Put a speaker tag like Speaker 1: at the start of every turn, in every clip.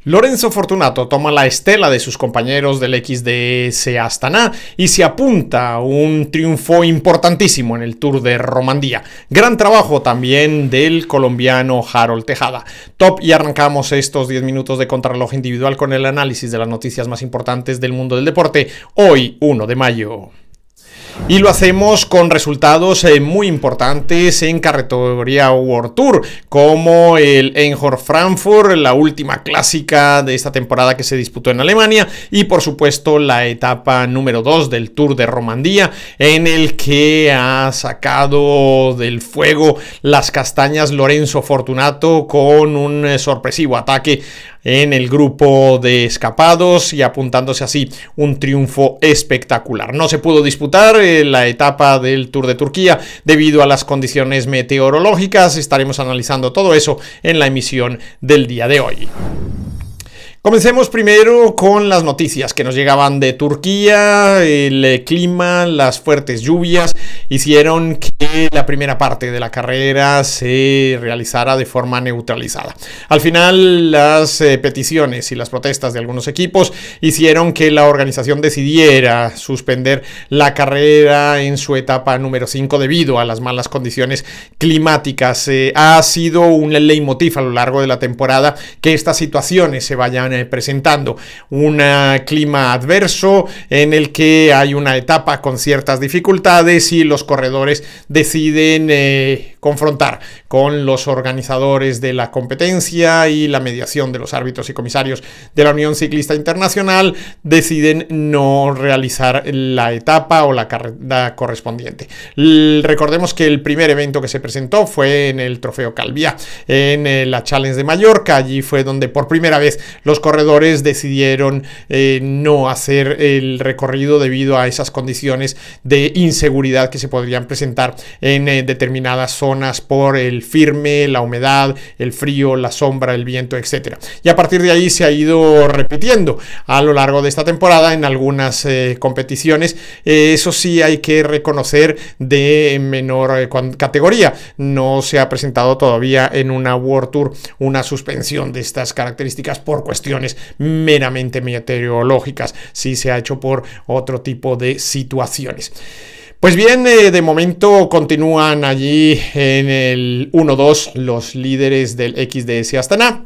Speaker 1: Lorenzo Fortunato toma la estela de sus compañeros del XDS Astana y se apunta a un triunfo importantísimo en el Tour de Romandía. Gran trabajo también del colombiano Harold Tejada. Top, y arrancamos estos 10 minutos de contrarreloj individual con el análisis de las noticias más importantes del mundo del deporte, hoy 1 de mayo. Y lo hacemos con resultados muy importantes en categoría World Tour, como el Einhoff-Frankfurt, la última clásica de esta temporada que se disputó en Alemania, y por supuesto la etapa número 2 del Tour de Romandía, en el que ha sacado del fuego las castañas Lorenzo Fortunato con un sorpresivo ataque en el grupo de escapados y apuntándose así un triunfo espectacular. No se pudo disputar la etapa del Tour de Turquía debido a las condiciones meteorológicas. Estaremos analizando todo eso en la emisión del día de hoy. Comencemos primero con las noticias que nos llegaban de Turquía. El clima, las fuertes lluvias hicieron que la primera parte de la carrera se realizara de forma neutralizada. Al final, las peticiones y las protestas de algunos equipos hicieron que la organización decidiera suspender la carrera en su etapa número 5 debido a las malas condiciones climáticas. Ha sido un leitmotiv a lo largo de la temporada que estas situaciones se vayan presentando. Un clima adverso en el que hay una etapa con ciertas dificultades y los corredores deciden confrontar con los organizadores de la competencia y la mediación de los árbitros y comisarios de la Unión Ciclista Internacional deciden no realizar la etapa o la carrera correspondiente. Recordemos que el primer evento que se presentó fue en el Trofeo Calviá, en la Challenge de Mallorca. Allí fue donde por primera vez los corredores decidieron no hacer el recorrido debido a esas condiciones de inseguridad que se podrían presentar en determinadas zonas por el firme, la humedad, el frío, la sombra, el viento, etc. Y a partir de ahí se ha ido repitiendo a lo largo de esta temporada en algunas competiciones. Eso sí hay que reconocer de menor categoría. No se ha presentado todavía en una World Tour una suspensión de estas características por cuestiones meramente meteorológicas. Sí se ha hecho por otro tipo de situaciones. Pues bien, de momento continúan allí en el 1-2 los líderes del XDS Astana.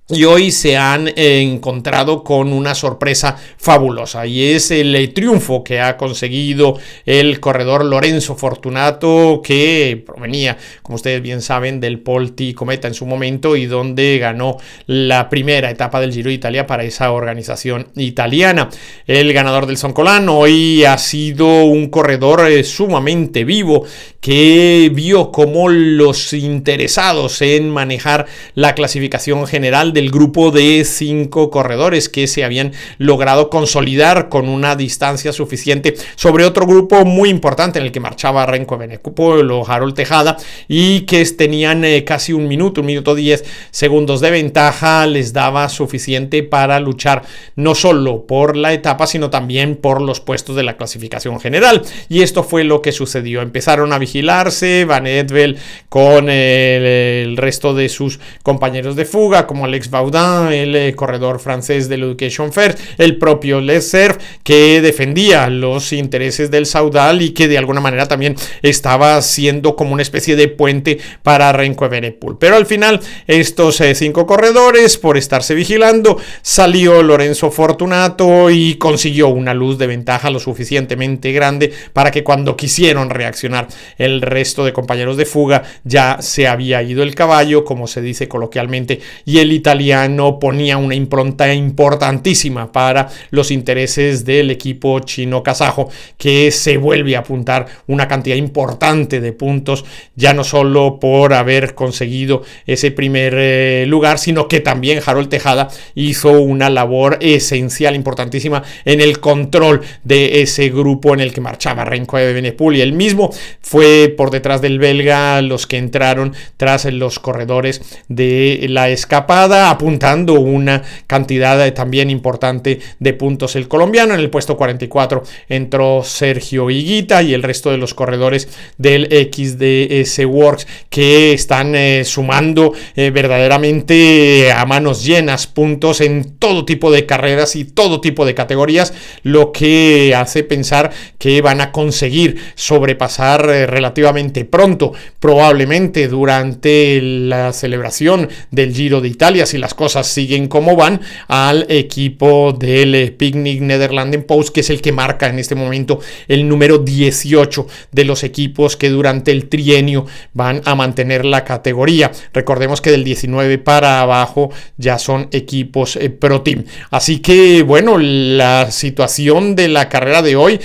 Speaker 1: Y hoy se han encontrado con una sorpresa fabulosa y es el triunfo que ha conseguido el corredor Lorenzo Fortunato, que provenía, como ustedes bien saben, del Polti Cometa en su momento y donde ganó la primera etapa del Giro de Italia para esa organización italiana. El ganador del Soncolán hoy ha sido un corredor sumamente vivo que vio cómo los interesados en manejar la clasificación general del grupo de 5 corredores que se habían logrado consolidar con una distancia suficiente sobre otro grupo muy importante en el que marchaba Remco Evenepoel o Harold Tejada y que tenían casi un minuto 10 segundos de ventaja, les daba suficiente para luchar no solo por la etapa sino también por los puestos de la clasificación general. Y esto fue lo que sucedió. Empezaron a vigilarse Van Edvel con el resto de sus compañeros de fuga como Alex Baudin, el corredor francés del Education First, el propio Les Serf, que defendía los intereses del Saudal y que de alguna manera también estaba siendo como una especie de puente para Remco Evenepoel. Pero al final estos 5 corredores, por estarse vigilando, salió Lorenzo Fortunato y consiguió una luz de ventaja lo suficientemente grande para que cuando quisieron reaccionar el resto de compañeros de fuga ya se había ido el caballo, como se dice coloquialmente, y el italiano ponía una impronta importantísima para los intereses del equipo chino-kazajo, que se vuelve a apuntar una cantidad importante de puntos, ya no solo por haber conseguido ese primer lugar, sino que también Harold Tejada hizo una labor esencial, importantísima, en el control de ese grupo en el que marchaba Remco Evenepoel, y él mismo fue por detrás del belga los que entraron tras los corredores de la escapada. está apuntando una cantidad también importante de puntos el colombiano. En el puesto 44 entró Sergio Higuita y el resto de los corredores del XDS Works que están sumando verdaderamente a manos llenas puntos en todo tipo de carreras y todo tipo de categorías, lo que hace pensar que van a conseguir sobrepasar relativamente pronto, probablemente durante la celebración del Giro de Italia, si las cosas siguen como van, al equipo del Picnic Nederlanden Post, que es el que marca en este momento el número 18 de los equipos que durante el trienio van a mantener la categoría. Recordemos que del 19 para abajo ya son equipos Pro Team. Así que bueno, la situación de la carrera de hoy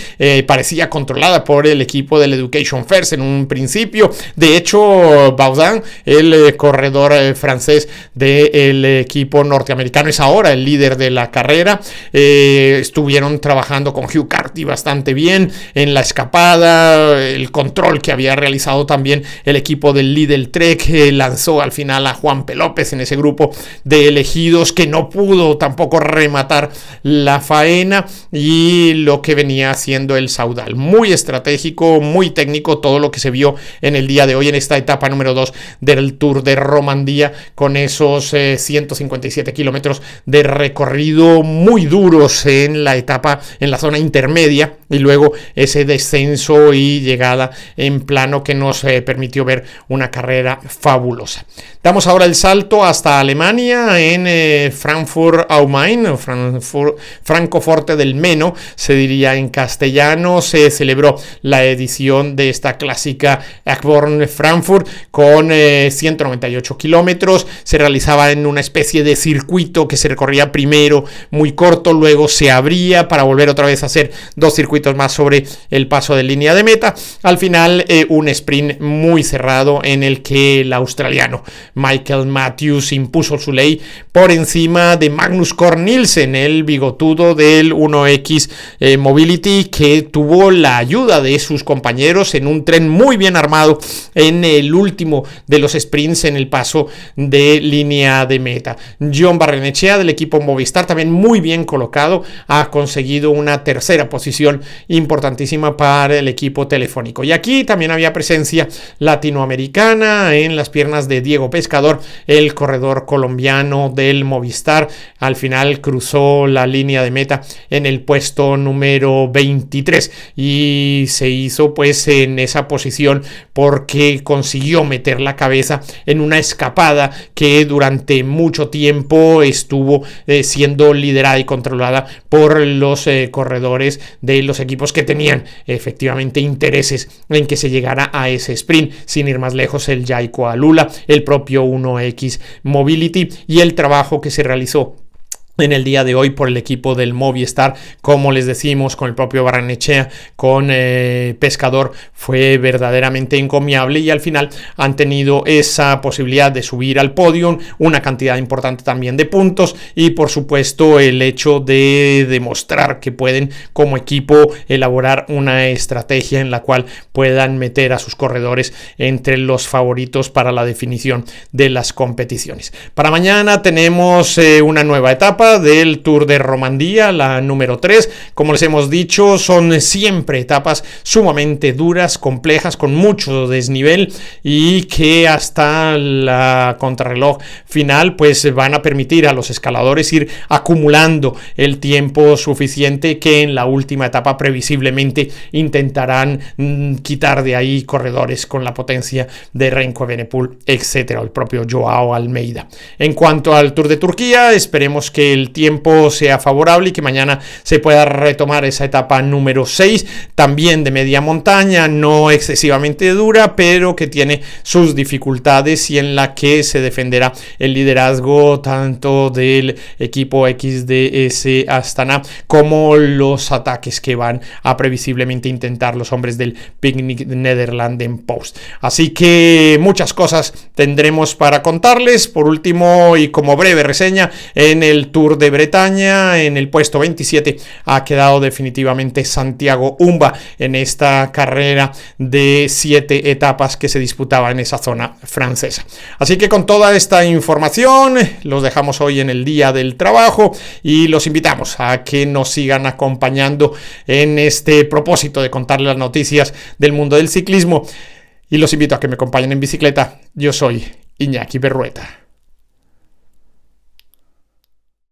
Speaker 1: parecía controlada por el equipo del Education First en un principio. De hecho, Baudin, el corredor francés del equipo norteamericano, es ahora el líder de la carrera. Estuvieron trabajando con Hugh Carty bastante bien en la escapada, el control que había realizado también el equipo del Lidl Trek, lanzó al final a Juanpe López en ese grupo de elegidos que no pudo tampoco rematar la faena, y lo que venía haciendo el Saudal, muy estratégico, muy técnico, todo lo que se vio en el día de hoy en esta etapa número 2 del Tour de Romandía, con esos 157 kilómetros de recorrido muy duros en la etapa, en la zona intermedia, y luego ese descenso y llegada en plano que nos permitió ver una carrera fabulosa. Damos ahora el salto hasta Alemania, en Frankfurt am Main, Francoforte del Meno, se diría en castellano. Se celebró la edición de esta clásica Eckborn Frankfurt con 198 kilómetros. Se realizaba en una especie de circuito que se recorría primero muy corto, luego se abría para volver otra vez a hacer dos circuitos más sobre el paso de línea de meta. Al final un sprint muy cerrado en el que el australiano Michael Matthews impuso su ley por encima de Magnus Cort Nielsen, el bigotudo del 1X Mobility, que tuvo la ayuda de sus compañeros en un tren muy bien armado en el último de los sprints en el paso de línea de meta. John Barrenechea del equipo Movistar, también muy bien colocado, ha conseguido una tercera posición importantísima para el equipo Telefónico. Y aquí también había presencia latinoamericana en las piernas de Diego Pescador, el corredor colombiano del Movistar. Al final cruzó la línea de meta en el puesto número 23 y se hizo pues en esa posición porque consiguió meter la cabeza en una escapada que durante mucho tiempo estuvo siendo liderada y controlada por los corredores de los equipos que tenían efectivamente intereses en que se llegara a ese sprint. Sin ir más lejos, el Jayco Alula, el propio 1X Mobility, y el trabajo que se realizó en el día de hoy por el equipo del Movistar, como les decimos, con el propio Barrenechea, con Pescador, fue verdaderamente encomiable, y al final han tenido esa posibilidad de subir al podio, una cantidad importante también de puntos, y por supuesto el hecho de demostrar que pueden como equipo elaborar una estrategia en la cual puedan meter a sus corredores entre los favoritos para la definición de las competiciones. Para mañana tenemos una nueva etapa del Tour de Romandía, la número 3. Como les hemos dicho, son siempre etapas sumamente duras, complejas, con mucho desnivel, y que hasta la contrarreloj final pues van a permitir a los escaladores ir acumulando el tiempo suficiente que en la última etapa previsiblemente intentarán quitar de ahí corredores con la potencia de Renko Evenepoel, etcétera, el propio Joao Almeida. En cuanto al Tour de Turquía, esperemos que el tiempo sea favorable y que mañana se pueda retomar esa etapa número 6, también de media montaña, no excesivamente dura, pero que tiene sus dificultades, y en la que se defenderá el liderazgo tanto del equipo XDS Astana como los ataques que van a previsiblemente intentar los hombres del Picnic Nederlanden Post. Así que muchas cosas tendremos para contarles. Por último, y como breve reseña, en el Tour Tour de Bretaña. En el puesto 27 ha quedado definitivamente Santiago Umba en esta carrera de 7 etapas que se disputaba en esa zona francesa. Así que con toda esta información los dejamos hoy en el Día del Trabajo y los invitamos a que nos sigan acompañando en este propósito de contarles las noticias del mundo del ciclismo y los invito a que me acompañen en bicicleta. Yo soy Iñaki Berrueta.